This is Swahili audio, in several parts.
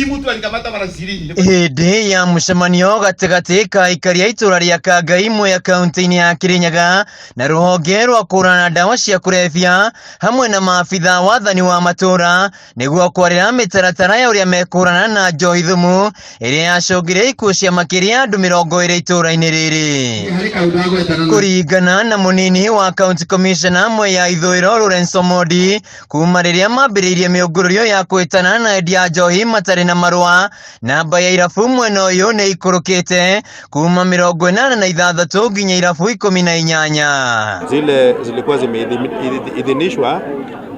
Mtu alikamata mara 20. Hĩndĩ ya mũcemanio gatagatĩ ka aikari a itũra rĩa Kangai imwe ya kaunti-inĩ ya Kirinyaga na rũhonge rwa kũhũrana ndawa cia kũrebia hamwe na maabitha wathani wa matũra nĩguo kwarĩra mĩtaratara ya ũrĩa mekũhũrana na njohi thumu ĩrĩa yacũngire ikuũ cia makĩria andũ 20 itũra-inĩ rĩrĩ. Kũringana na mũnini wa county commissioner mwe ya ithũĩro Lawrence Omondi, kuma rĩrĩa mambĩrĩirie mĩũngũrũrio ya kwĩtana na endia njohi matarĩ na marũa, namba ya irabu mwena ũyũ nĩ ikũrũkĩte kuma 86 nginya irabu 18. Zile zilikuwa zimeidhinishwa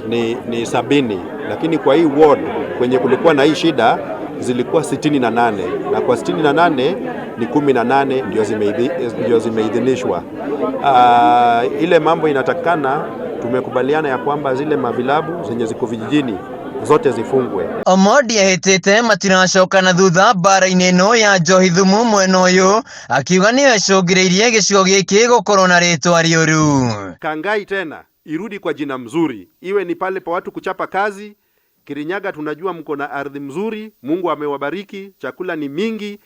ni 70, lakini kwa hii ward kwenye kulikuwa na hii shida zilikuwa 68, na kwa 68 ni 18 ndio zimeidhinishwa. Ile mambo inatakana, tumekubaliana ya kwamba zile mavilabu zenye ziko vijijini zote zifungwe. Omondi ahĩtĩte matiracoka na thutha mbara-inĩ ĩno ya njohi thumu mwena ũyũ, akiuga nĩyo ĩcũngĩrĩirie gĩcigo gĩkĩ gũkorwo na rĩtwa rĩũru. Kangai tena irudi kwa jina mzuri, iwe ni pale pa watu kuchapa kazi. Kirinyaga tunajua mko na ardhi mzuri, Mungu amewabariki, chakula ni mingi,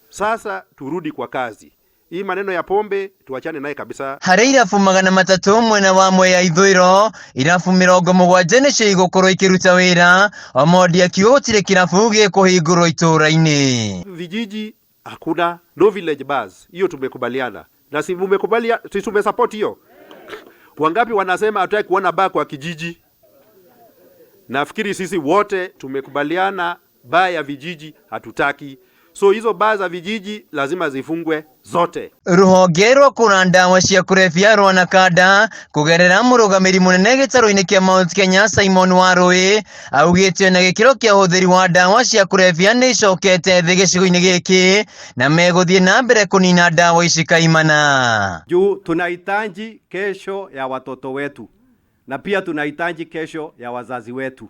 sasa turudi kwa kazi. Hii maneno ya pombe tuachane naye kabisa. Harĩ irabu 300 mwena wa mwe ya ithũĩro, irabu 70 nĩcio igũkorwo ikĩruta wĩra. Omondi akiuga gũtirĩ kirabu gĩkũhingũrwo itũra-inĩ. Vijiji hakuna, no village bars. Hiyo tumekubaliana. Na si mmekubaliana, si tumesupport hiyo. Wangapi wanasema hataki kuona bar kwa kijiji? Nafikiri sisi wote tumekubaliana bar ya vijiji hatutaki. So hizo baa za vijiji lazima zifungwe zote. Rũhonge rwa kũhũrana ndawa cia kũrebia rwa Nakada kũgerera mũrũgamĩrĩri mũnene gĩtarũ-inĩ kĩa Mount Kenya Simon Warũĩ augĩte na gĩkĩro kĩa ũhũthĩri wa ndawa cia kũrebia nĩ icokete thĩ gĩcigo-inĩ gĩkĩ na megũthiĩ na mbere kũnina ndawa ici kaimana. Juu tunahitaji kesho ya watoto wetu na pia tunahitaji kesho ya wazazi wetu.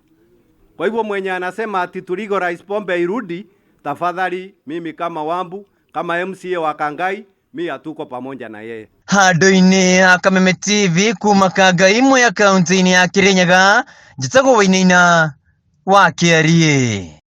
Kwa hivyo mwenye anasema ati tuligorize pombe irudi, tafadhali mimi kama Wambu, kama MCA wa Kangai, mimi hatuko pamoja na yeye. Handũ-inĩ ha Kameme TV kuma Kangai imwe ya kaunti-inĩ ya Kirinyaga, njĩtagwo Wainaina wa Kĩarie.